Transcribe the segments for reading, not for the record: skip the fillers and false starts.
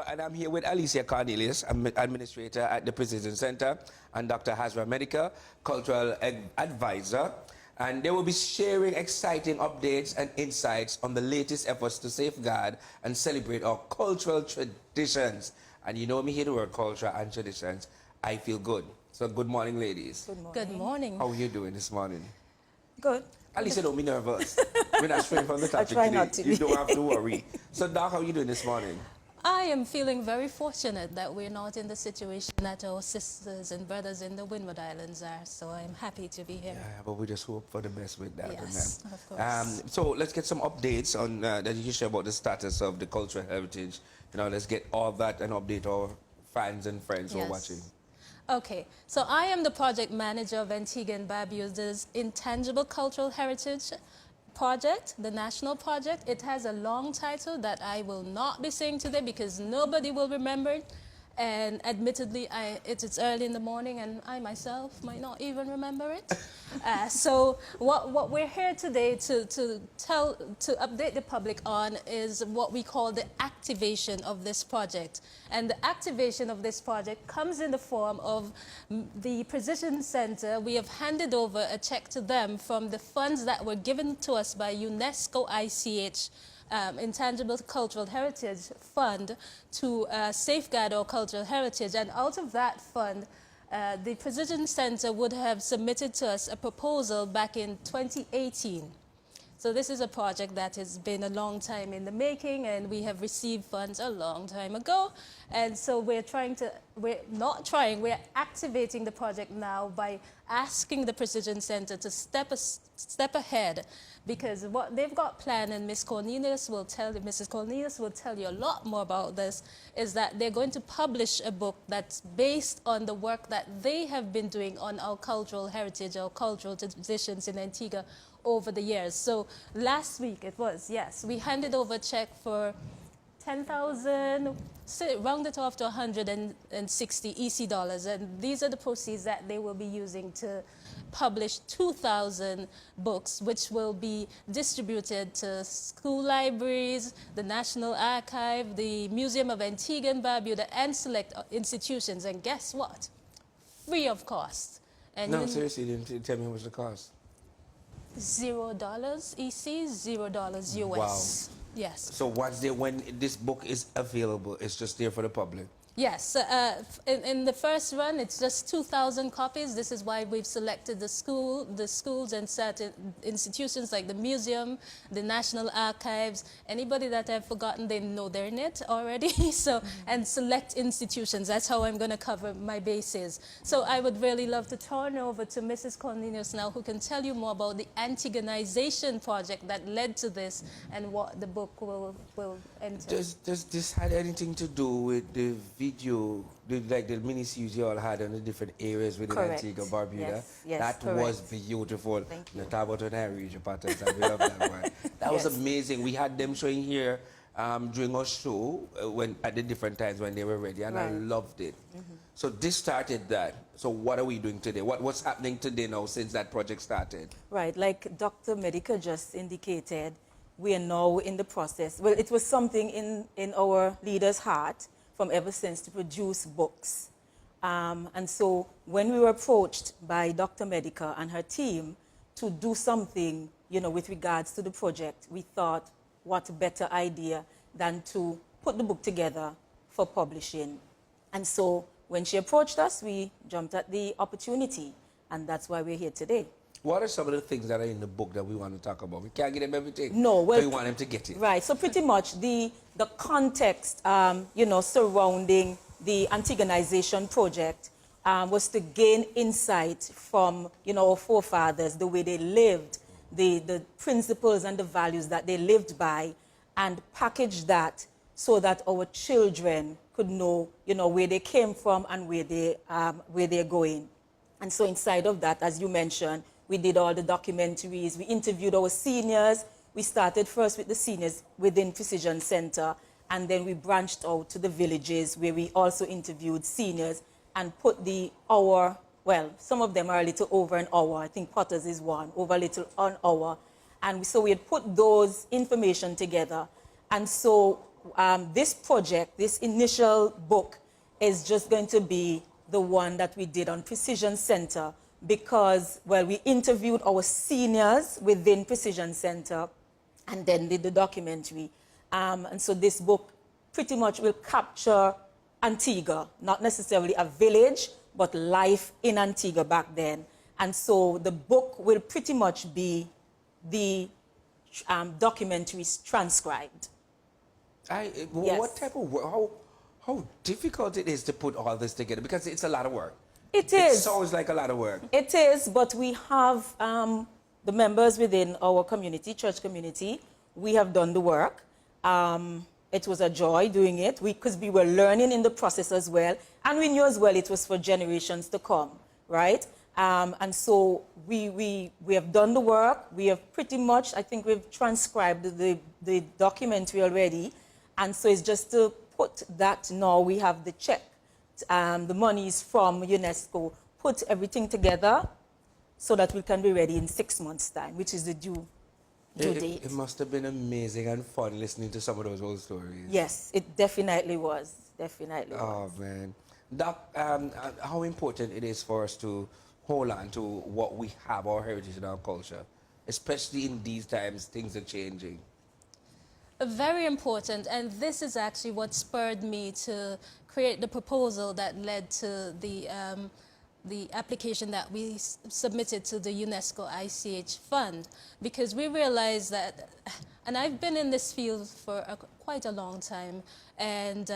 and I'm here with Alicia Cornelius, administrator at the Precision Center, and Dr. Hazra Medica, cultural advisor. And they will be sharing exciting updates and insights on the latest efforts to safeguard and celebrate our cultural traditions. And you know me, hear the word culture and traditions, I feel good. So good morning, ladies. Good morning. Good morning. How are you doing this morning? Good. Alicia, don't be nervous. We're not straight from the topic I try today. not to be. You don't have to worry. So, Doc, how are you doing this morning? I am feeling very fortunate that we're not in the situation that our sisters and brothers in the Windward Islands are, so I'm happy to be here. Yeah, but we just hope for the best with that. Yes, of course. So let's get some updates on that you can share about the status of the cultural heritage. You know, let's get all that and update our fans and friends who are watching. Okay, so I am the project manager of Antigua and Barbuda's Intangible Cultural Heritage Project, the national project. It has a long title that I will not be saying today because nobody will remember it. And admittedly, it is early in the morning and I myself might not even remember it. So what we're here today to update the public on is what we call the activation of this project. And the activation of this project comes in the form of the Precision Center. We have handed over a check to them from the funds that were given to us by UNESCO ICH, Intangible Cultural Heritage Fund, to safeguard our cultural heritage. And out of that fund, the Precision Center would have submitted to us a proposal back in 2018. So this is a project that has been a long time in the making, and we have received funds a long time ago. And so we're activating the project now by asking the Precision Center to step ahead, because what they've got planned, and Mrs. Cornelius will tell you a lot more about this, is that they're going to publish a book that's based on the work that they have been doing on our cultural heritage, our cultural traditions in Antigua over the years. So last week it was, yes, we handed over a check for 10,000, round it off to 160 EC dollars, and these are the proceeds that they will be using to publish 2,000 books, which will be distributed to school libraries, the National Archive, the Museum of Antigua and Barbuda, and select institutions. And guess what? Free of cost. And no, seriously, you didn't tell me how much the cost. $0 EC, $0 US. Wow. Yes. So when this book is available, it's just there for the public? Yes. In the first run, it's just 2,000 copies. This is why we've selected the schools and certain institutions like the museum, the National Archives. Anybody that I've forgotten, they know they're in it already. So, and select institutions. That's how I'm going to cover my bases. So I would really love to turn over to Mrs. Cornelius now, who can tell you more about the Antiguanization project that led to this and what the book will enter. Does this had anything to do with the video, like the mini-series you all had on the different areas within Antigua and Barbuda? Yes, yes, that correct. was beautiful. Thank you. The Talbot and Harry patterns, I love that one. That was amazing. We had them showing here during our show at the different times when they were ready, and I loved it. So this started that. So what are we doing today? What's happening today now since that project started? Right, like Dr. Medica just indicated, we are now in the process. Well, it was something in our leader's heart from ever since to produce books. And so when we were approached by Dr. Medica and her team to do something, you know, with regards to the project, we thought, what a better idea than to put the book together for publishing. And so when she approached us, we jumped at the opportunity, and that's why we're here today. What are some of the things that are in the book that we want to talk about? We can't get them everything. No, well, we want them to get it. Right. So pretty much the context, you know, surrounding the Antiguanization project was to gain insight from, you know, our forefathers, the way they lived, the principles and the values that they lived by, and package that so that our children could know, you know, where they came from and where they're going. And so inside of that, as you mentioned, we did all the documentaries. We interviewed our seniors. We started first with the seniors within Precision Center, and then we branched out to the villages where we also interviewed seniors and put the hour, well, some of them are a little over an hour. I think Potters is one, over a little an hour. And so we had put those information together. And so this project, this initial book, is just going to be the one that we did on Precision Center because, well, we interviewed our seniors within Precision Center and then did the documentary. And so this book pretty much will capture Antigua, not necessarily a village, but life in Antigua back then. And so the book will pretty much be the documentaries transcribed. Yes. What type of work, how difficult it is to put all this together? Because it's a lot of work. It is. It sounds like a lot of work. It is, but we have the members within our community, church community, we have done the work. It was a joy doing it because we were learning in the process as well. And we knew as well it was for generations to come, right? And so we have done the work. We have pretty much, I think we've transcribed the documentary already. And so it's just to put that now, we have the check, the monies from UNESCO, put everything together so that we can be ready in 6 months' time, which is the due date. It must have been amazing and fun listening to some of those old stories. Yes, it definitely was. Definitely was. Oh, man. Doc, how important it is for us to hold on to what we have, our heritage and our culture, especially in these times, things are changing. Very important, and this is actually what spurred me to create the proposal that led to the application that we submitted to the UNESCO ICH fund, because we realized that, and I've been in this field for quite a long time, and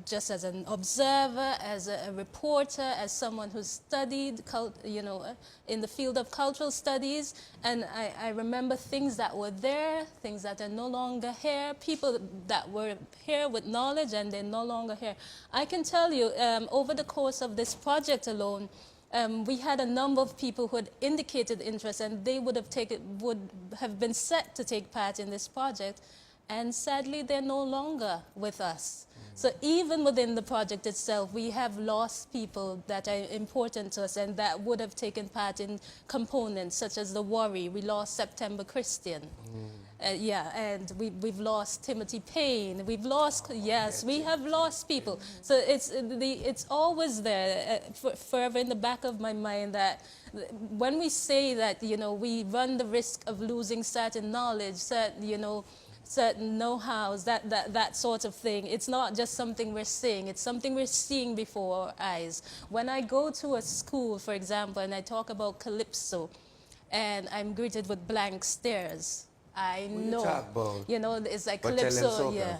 just as an observer, as a reporter, as someone who's studied, in the field of cultural studies, and I remember things that were there, things that are no longer here, people that were here with knowledge and they're no longer here. I can tell you, over the course of this project alone, we had a number of people who had indicated interest, and they would have been set to take part in this project, and sadly they're no longer with us. So even within the project itself, we have lost people that are important to us and that would have taken part in components such as the Worry. We lost September Christian. And we've lost Timothy Payne. We've lost, yes, we have lost people. So it's always there, forever in the back of my mind, that when we say that, we run the risk of losing certain knowledge, certain know-hows, that sort of thing. It's not just something we're saying, it's something we're seeing before our eyes. When I go to a school, for example, and I talk about Calypso, and I'm greeted with blank stares, I know, it's like Calypso, yeah.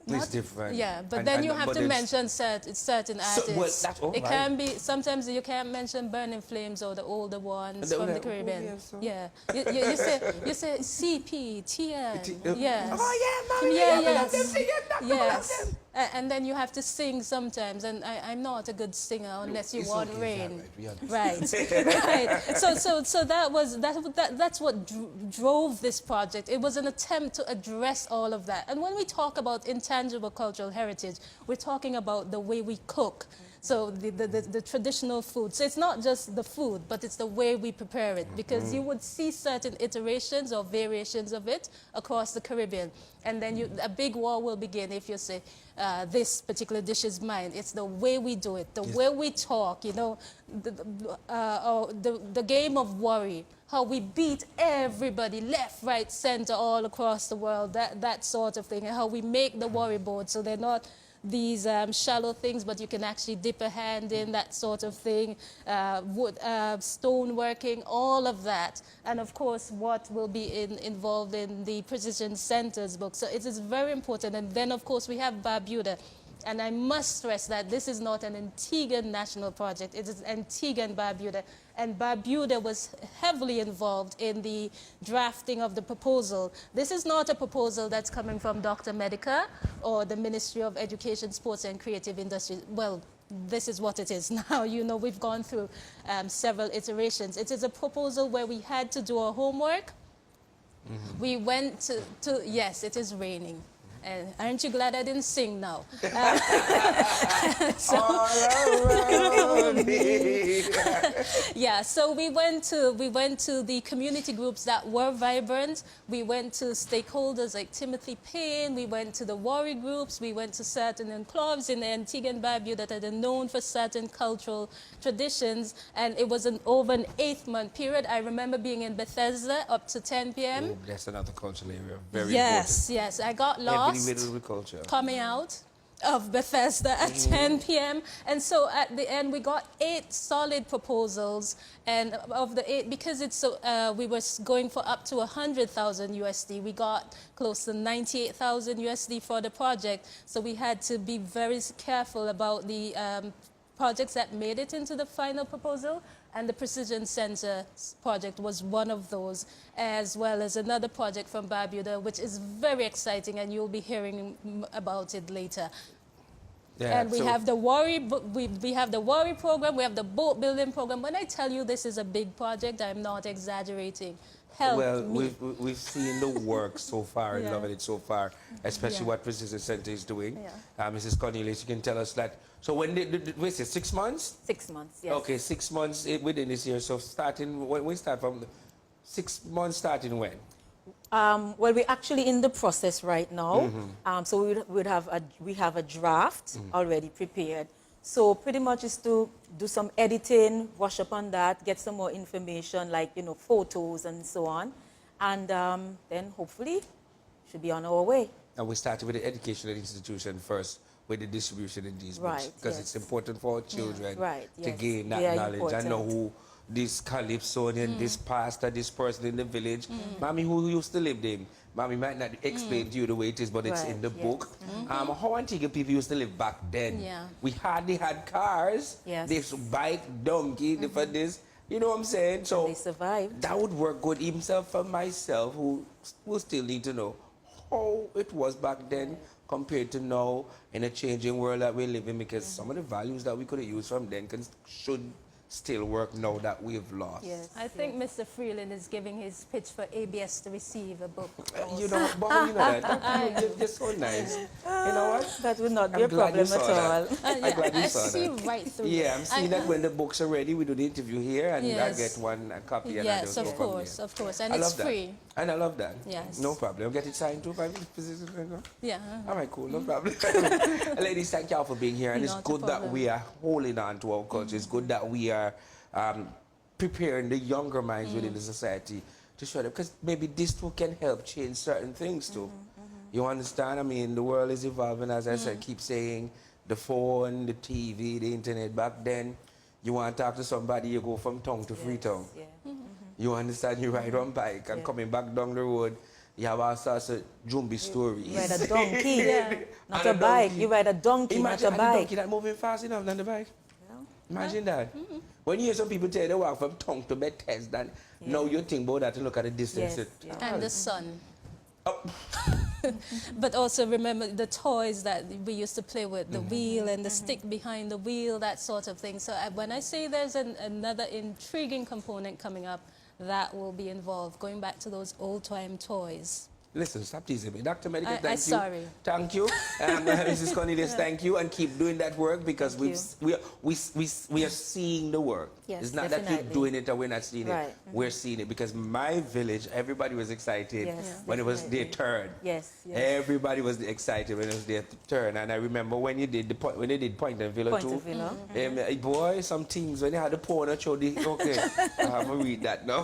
It's different. Yeah, but then you have to mention certain artists. It can be, sometimes you can't mention Burning Flames or the older ones from the Caribbean. Yeah. You say CP, TN. Yes. Oh, yeah, man. Yes. And then you have to sing sometimes, and I'm not a good singer unless you want rain. Right. So that's what drove this project. It was an attempt to address all of that. And when we talk about intangible cultural heritage, we're talking about the way we cook. So the traditional food. So it's not just the food, but it's the way we prepare it. Because you would see certain iterations or variations of it across the Caribbean. And then a big war will begin if you say, this particular dish is mine. It's the way we do it, the way we talk, the game of Worry, how we beat everybody, left, right, center, all across the world, that sort of thing, and how we make the Worry board so they're not these shallow things, but you can actually dip a hand in, that sort of thing, wood, stone working, all of that. And of course, what will be involved in the Precision Centers book. So it is very important. And then, of course, we have Barbuda. And I must stress that this is not an Antiguan national project. It is Antigua and Barbuda. And Barbuda was heavily involved in the drafting of the proposal. This is not a proposal that's coming from Dr. Medica or the Ministry of Education, Sports and Creative Industries. Well, this is what it is now. We've gone through several iterations. It is a proposal where we had to do our homework. We went to yes, it is raining. And aren't you glad I didn't sing now? All around me. Yeah, so we went to the community groups that were vibrant. We went to stakeholders like Timothy Payne. We went to the Warri groups. We went to certain enclaves in the Antigua and Barbuda that are known for certain cultural traditions. And it was over an 8-month period. I remember being in Bethesda up to 10 p.m. Oh, that's another cultural area. Very Yes, important. yes. I got lost Every little culture. coming out of Bethesda at 10 p.m. And so at the end, we got 8 solid proposals. And of the 8, because it's so, we were going for up to 100,000 USD, we got close to 98,000 USD for the project. So we had to be very careful about the projects that made it into the final proposal. And the Precision Center project was one of those, as well as another project from Barbuda, which is very exciting, and you'll be hearing about it later. Yeah, And we have the we have the Warri program, we have the boat building program. When I tell you this is a big project, I'm not exaggerating. Help well, me. we've seen the work so far and Yeah. loving it so far, especially Yeah. what Precision Center is doing. Yeah. Mrs. Cornelius, you can tell us that. So when wait, 6 months? 6 months, yes. Okay, 6 months within this year. So starting, when we start from 6 months starting when? Well, we're actually in the process right now. So we have a draft already prepared. So pretty much is to do some editing, wash up on that, get some more information like, you know, photos and so on. And then hopefully should be on our way. And we started with the educational institution first with the distribution in these books. Right, Because yes. it's important for our children Right, to yes. gain that They are knowledge and know important. who this Calypsonian, this pastor, this person in the village. Mommy, who used to live there? Mommy might not explain to you the way it is, but it's Right, in the yes. book. How Antigua people used to live back then. Yeah. We hardly had cars. Yes. This bike, donkey, for this. You know what I'm saying? So They survived. that would work good even for myself, who still need to know how it was back then compared to now in a changing world that we live in, because some of the values that we could have used from then should still work now that we've lost. Yes. I think Mr. Freeland is giving his pitch for ABS to receive a book. You know, but you know that. You're so nice. You know what? That would not be a I'm glad you problem at saw that. all. I'm glad you I saw see that. right through Yeah, it. I'm seeing that when the books are ready, we do the interview here, and I Yes. get a copy, and I Yes, just of go from course, there. of course. And I it's love that. free. And I love that. Yes. No problem. Get it signed too. Yeah. All right, cool, no problem. Ladies, thank y'all for being here. And it's Not a good that problem. we are holding on to our culture. It's good that we are preparing the younger minds within the society to show them. Because maybe this too can help change certain things too. You understand? I mean, the world is evolving, as I said, keep saying, the phone, the TV, the internet. Back then, you want to talk to somebody, you go from town to Freetown. Yeah. You understand? You ride on bike and Yeah. coming back down the road, you have all sorts of Jumbi stories. You ride a donkey, not And a a bike. donkey. You ride a donkey, Imagine not a a bike. donkey that moving fast enough than the bike. Yeah. Imagine that. When you hear some people tell you they walk from town to Bethesda, and now you think about that and look at the distance. Yes, yes. And the sun. Oh. But also remember the toys that we used to play with, the wheel and the stick behind the wheel, that sort of thing. So when I say there's another intriguing component coming up, that will be involved, going back to those old-time toys. Listen, stop teasing me. Dr. Medica, thank you. Sorry. Thank you. Mrs. Cornelius, thank you. And keep doing that work, because Thank we are seeing the work. Yes, it's not that definitely. we're doing it or we're not seeing Right. it. We're seeing it, because my village, everybody was excited Yes, when it was their definitely. turn. Yes, yes. Everybody was excited when it was their turn. And I remember when you did when they did Point and Villa Point too. of Villa. Boy, some teams when they had the porn and show the okay. I have to read that now.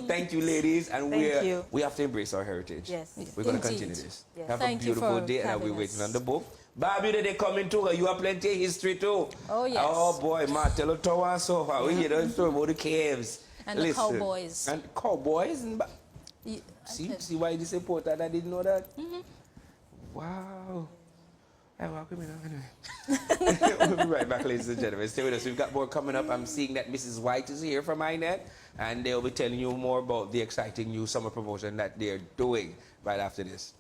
Thank you, ladies, and Thank you. we have to embrace our heritage. Yes. We're going to Indeed. continue this. Yes. Have Thank a you beautiful for day, and I'll be having waiting us. on the book. Barbuda, they coming too. You have plenty of history too. Oh, yes. Oh boy, Martello Tower and so far. We hear the story about the caves. And the cowboys. And cowboys. And see why this is important? I didn't know that. Wow. Hey, welcome in. Anyway. We'll be right back, ladies and gentlemen. Stay with us. We've got more coming up. I'm seeing that Mrs. White is here from INET, and they'll be telling you more about the exciting new summer promotion that they're doing right after this.